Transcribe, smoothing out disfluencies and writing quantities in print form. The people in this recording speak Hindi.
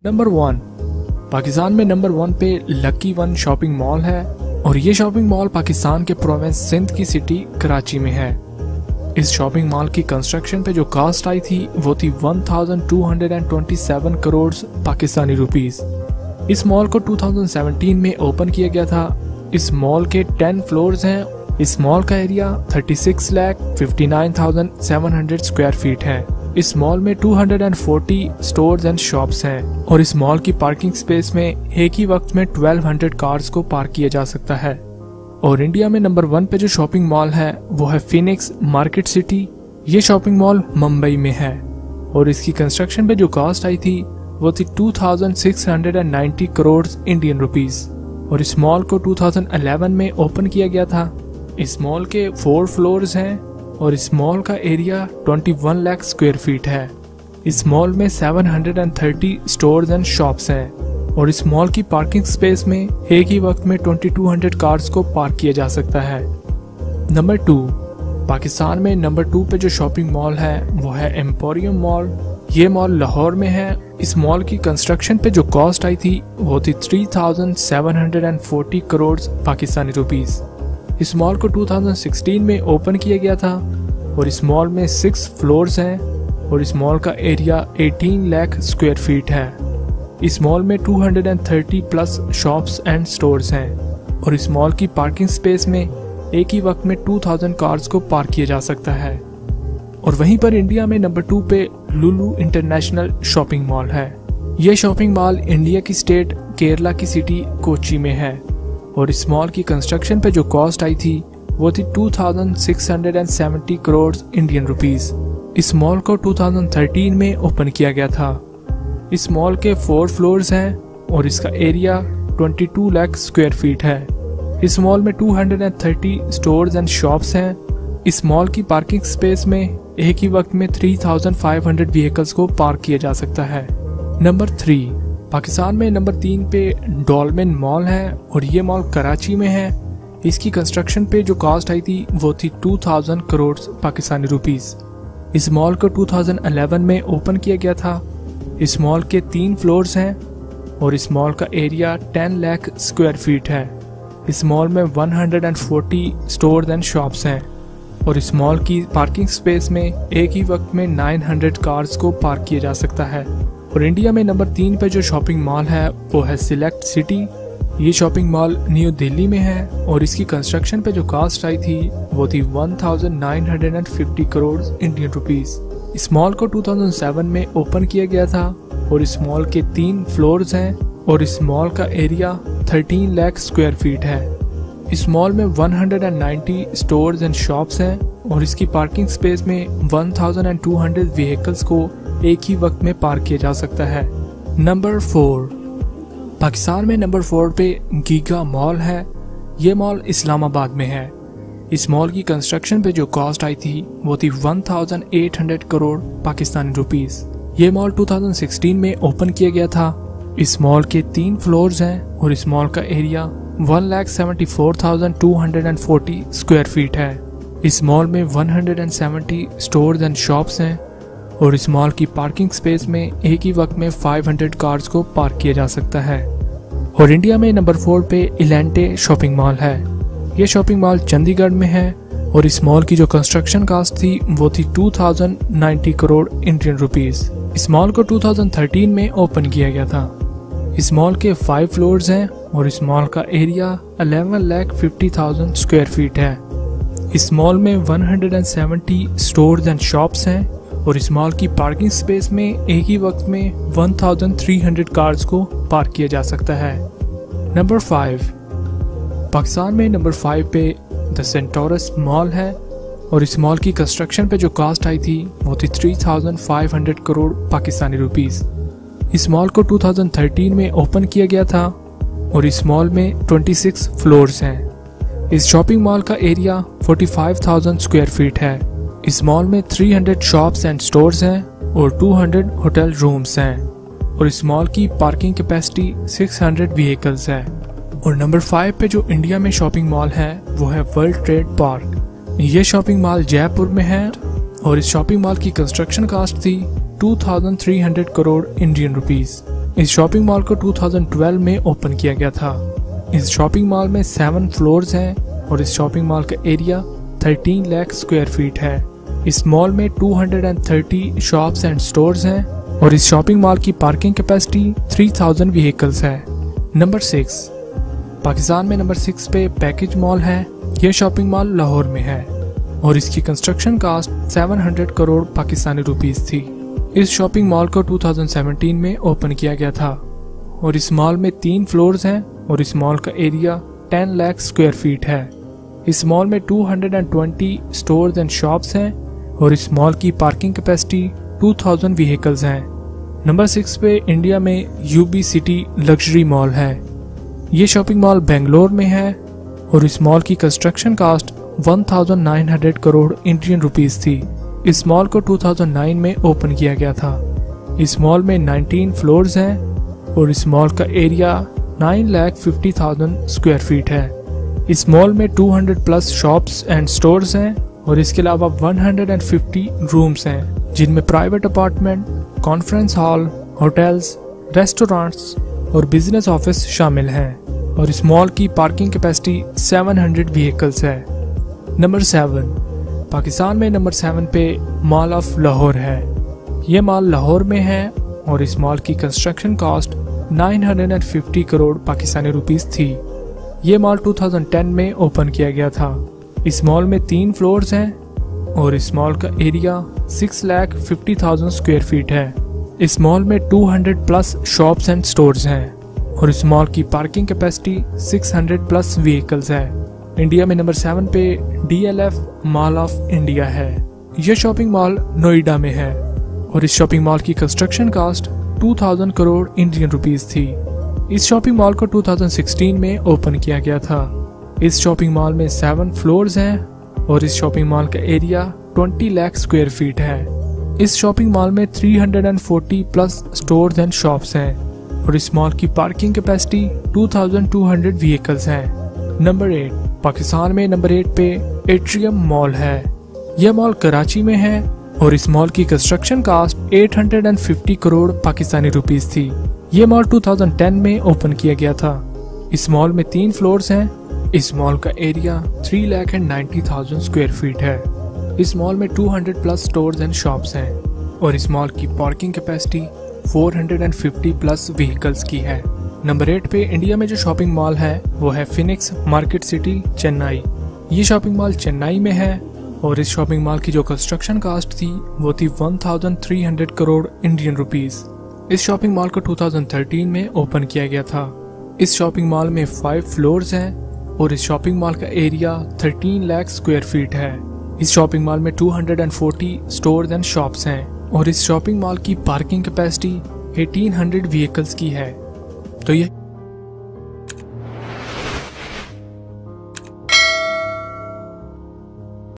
नंबर 1। पाकिस्तान में नंबर 1 पे लकी वन शॉपिंग मॉल है और ये शॉपिंग मॉल पाकिस्तान के प्रोविंस सिंध की सिटी कराची में है। इस शॉपिंग मॉल की कंस्ट्रक्शन पे जो कॉस्ट आई थी वो थी 1227 करोड़ पाकिस्तानी रुपीस। इस मॉल को 2017 में ओपन किया गया था। इस मॉल के 10 फ्लोर्स हैं। इस मॉल का एरिया 36,59,700 स्क्वायर फीट है। इस मॉल में 240 स्टोर्स एंड शॉप्स हैं और इस मॉल की पार्किंग स्पेस में एक ही वक्त में 1200 कार्स को पार्क किया जा सकता है। और इंडिया में नंबर 1 पे जो शॉपिंग मॉल है वो है फिनिक्स मार्केट सिटी। ये शॉपिंग मॉल मुंबई में है और इसकी कंस्ट्रक्शन पे जो कॉस्ट आई थी वो थी 2690 करोड़ इंडियन रुपीस और इस मॉल को 2011 में ओपन किया गया था। इस मॉल के 4 फ्लोर्स हैं और इस मॉल का एरिया 21 लाख स्क्वायर फीट है। इस मॉल में 730 स्टोर्स एंड शॉप्स हैं और इस मॉल की पार्किंग स्पेस में एक ही वक्त में 2200 कार्स को पार्क किया जा सकता है। नंबर 2। पाकिस्तान में नंबर 2 पे जो शॉपिंग मॉल है वो है एम्पोरियम मॉल। ये मॉल लाहौर में है। इस मॉल की कंस्ट्रक्शन पे जो कॉस्ट आई थी वो थी 3740 करोड़ पाकिस्तानी रुपीस। इस मॉल को 2016 में ओपन किया गया था और इस मॉल में 6 फ्लोर्स हैं और इस मॉल का एरिया 18 लाख स्क्वायर फीट है। इस मॉल में 230 प्लस शॉप्स एंड स्टोर्स हैं और इस मॉल की पार्किंग स्पेस में एक ही वक्त में 2000 कार्स को पार्क किया जा सकता है। और वहीं पर इंडिया में नंबर 2 पे लुलु इंटरनेशनल शॉपिंग मॉल है। यह शॉपिंग मॉल इंडिया की स्टेट केरला की सिटी कोची में है और इस मॉल की कंस्ट्रक्शन पे जो कॉस्ट आई थी वो थी 2670 करोड़ इंडियन रुपीस। इस मॉल को 2013 में ओपन किया गया था। इस मॉल के 4 फ्लोर्स हैं और इसका एरिया 22 लाख स्क्वायर फीट है। इस मॉल में 230 स्टोर्स एंड शॉप्स हैं। इस मॉल की पार्किंग स्पेस में एक ही वक्त में 3500 व्हीकल्स को पार्क किया जा सकता है। नंबर 3। पाकिस्तान में नंबर 3 पे डॉल्मेन मॉल है और ये मॉल कराची में है। इसकी कंस्ट्रक्शन पे जो कॉस्ट आई थी वो थी 2000 करोड़ पाकिस्तानी रुपीस। इस मॉल को 2011 में ओपन किया गया था। इस मॉल के 3 फ्लोर्स हैं और इस मॉल का एरिया 10 लाख स्क्वायर फीट है। इस मॉल में 140 स्टोर्स एंड शॉप्स हैं और इस मॉल की पार्किंग स्पेस में एक ही वक्त में 900 कार्स को पार्क किया जा सकता है। और इंडिया में नंबर 3 पे जो शॉपिंग मॉल है वो है सिलेक्ट सिटी। ये शॉपिंग मॉल न्यू दिल्ली में है और इसकी कंस्ट्रक्शन पे जो कॉस्ट आई थी वो थी 1950 करोड़ इंडियन रुपीस। इस मॉल को 2007 में ओपन किया गया था और इस मॉल के 3 फ्लोर्स हैं और इस मॉल का एरिया 13 लाख स्क्वायर फीट है। इस मॉल में 190 स्टोर्स एंड शॉप्स हैं और इसकी पार्किंग स्पेस में 1200 व्हीकल्स को एक ही वक्त में पार्क किया जा सकता है। नंबर 4। पाकिस्तान में नंबर 4 पे गीगा मॉल है। ये मॉल इस्लामाबाद में है। इस मॉल की कंस्ट्रक्शन पे जो कॉस्ट आई थी वो थी 1800 करोड़ पाकिस्तानी रुपीस। ये मॉल 2016 में ओपन किया गया था। इस मॉल के 3 फ्लोर्स हैं और इस मॉल का एरिया 1,74,240 स्क्वायर फीट है। इस मॉल में 170 स्टोर्स एंड शॉप्स हैं और इस मॉल की पार्किंग स्पेस में एक ही वक्त में 500 कार्स को पार्क किया जा सकता है। और इंडिया में नंबर 4 पे इलेंटे शॉपिंग मॉल है। यह शॉपिंग मॉल चंडीगढ़ में है और इस मॉल की जो कंस्ट्रक्शन कॉस्ट थी वो थी 2090 करोड़ इंडियन रुपीस। इस मॉल को 2013 में ओपन किया गया था। इस मॉल के 5 फ्लोर्स हैं और इस मॉल का एरिया 11,50,000 स्क्वायर फीट है। इस मॉल में 170 स्टोर्स एंड शॉप्स हैं और इस मॉल की पार्किंग स्पेस में एक ही वक्त में 1300 कार्स को पार्क किया जा सकता है। नंबर 5। पाकिस्तान में नंबर 5 पे द सेंटोरस मॉल है और इस मॉल की कंस्ट्रक्शन पे जो कॉस्ट आई थी वो थी 3500 करोड़ पाकिस्तानी रुपीस। इस मॉल को 2013 में ओपन किया गया था और इस मॉल में 26 फ्लोर्स हैं। इस शॉपिंग मॉल का एरिया 45,000 स्क्वायर फीट है। इस मॉल में 300 शॉप्स एंड स्टोर्स हैं और 200 होटल रूम्स हैं और इस मॉल की पार्किंग कैपेसिटी 600 व्हीकल्स है। और नंबर 5 पे जो इंडिया में शॉपिंग मॉल है वो है वर्ल्ड ट्रेड पार्क। ये शॉपिंग मॉल जयपुर में है और इस शॉपिंग मॉल की कंस्ट्रक्शन कॉस्ट थी 2300 करोड़ इंडियन रुपीस। इस शॉपिंग मॉल को 2012 में ओपन किया गया था। इस शॉपिंग मॉल में 7 फ्लोर्स हैं और इस शॉपिंग मॉल का एरिया 13 लाख स्क्वायर फीट है। इस मॉल में 230 शॉप्स एंड स्टोर्स हैं और इस शॉपिंग मॉल की पार्किंग कैपेसिटी 3000 व्हीकल्स है। नंबर 6, पाकिस्तान में नंबर 6 पे पैकेज मॉल है। यह शॉपिंग मॉल लाहौर में है और इसकी construction cost 700 crore Pakistani rupees थी। इस शॉपिंग मॉल को 2017 में ओपन किया गया था और इस मॉल में 3 फ्लोर्स हैं और इस मॉल का एरिया 10 लाख स्क्वायर फीट है। इस मॉल में 220 स्टोर्स एंड शॉप्स हैं और इस मॉल की पार्किंग कैपेसिटी 2000 व्हीकल्स हैं। नंबर 6 पे इंडिया में यूबी सिटी लग्जरी मॉल है। ये शॉपिंग मॉल बेंगलोर में है और इस मॉल की construction cost 1900 crore Indian rupees थी। इस मॉल को 2009 में ओपन किया गया था। इस मॉल में 19 फ्लोर्स हैं और इस मॉल का एरिया 9,50,000 स्क्वायर फीट है। इस मॉल में 200 प्लस शॉप्स एंड स्टोर्स हैं और इसके अलावा 150 रूम्स हैं जिनमें private apartment, conference hall, hotels, restaurants और बिजनेस ऑफिस शामिल हैं और इस मॉल की पार्किंग कैपेसिटी 700 व्हीकल्स है। नंबर 7, पाकिस्तान में नंबर 7 पे मॉल ऑफ लाहौर है। ये मॉल लाहौर में है और इस मॉल की construction cost 950 crore Pakistani rupees थी। ये मॉल 2010 में ओपन किया गया था। इस मॉल में 3 फ्लोर्स हैं और इस मॉल का एरिया 6,50,000 स्क्वायर फीट है। इस मॉल में 200 प्लस शॉप्स एंड स्टोर्स हैं और इस मॉल की पार्किंग कैपेसिटी 600 प्लस व्हीकल्स है। इंडिया में नंबर 7 पे DLF मॉल ऑफ इंडिया है। यह शॉपिंग मॉल नोएडा में है और इस शॉपिंग मॉल की construction cost 2000 crore Indian rupees थी। इस शॉपिंग मॉल को 2016 में ओपन किया गया था। इस शॉपिंग मॉल में 7 फ्लोर्स हैं और इस शॉपिंग मॉल का एरिया 20 लाख स्क्वायर फीट है। इस शॉपिंग मॉल में 340 प्लस स्टोर्स एंड शॉप्स हैं और इस मॉल की पार्किंग कैपेसिटी 2200 व्हीकल्स हैं। नंबर 8, पाकिस्तान में नंबर 8 पे एट्रियम मॉल है। यह मॉल कराची में है और इस मॉल की construction cost 850 crore Pakistani rupees थी। ये मॉल 2010 में ओपन किया गया था। इस मॉल में 3 फ्लोर्स हैं। इस मॉल का एरिया 3,90,000 स्क्वायर फीट है। इस मॉल में 200 प्लस स्टोर्स एंड शॉप्स हैं और इस मॉल की पार्किंग कैपेसिटी 450 प्लस व्हीकल्स की है। नंबर 8 पे इंडिया में जो शॉपिंग मॉल है वो है फिनिक्स मार्केट सिटी चेन्नई। ये शॉपिंग मॉल चेन्नई में है और इस शॉपिंग मॉल की जो कंस्ट्रक्शन कास्ट थी वो थी 1300 करोड़ इंडियन रुपीस। इस शॉपिंग मॉल को 2013 में ओपन किया गया था। इस शॉपिंग मॉल में 5 फ्लोर्स हैं और इस शॉपिंग मॉल का एरिया 13 लाख स्क्वायर फीट है। इस शॉपिंग मॉल में 240 स्टोर्स एंड शॉप्स हैं और इस शॉपिंग मॉल की पार्किंग कैपेसिटी 1800 व्हीकल्स की है। तो ये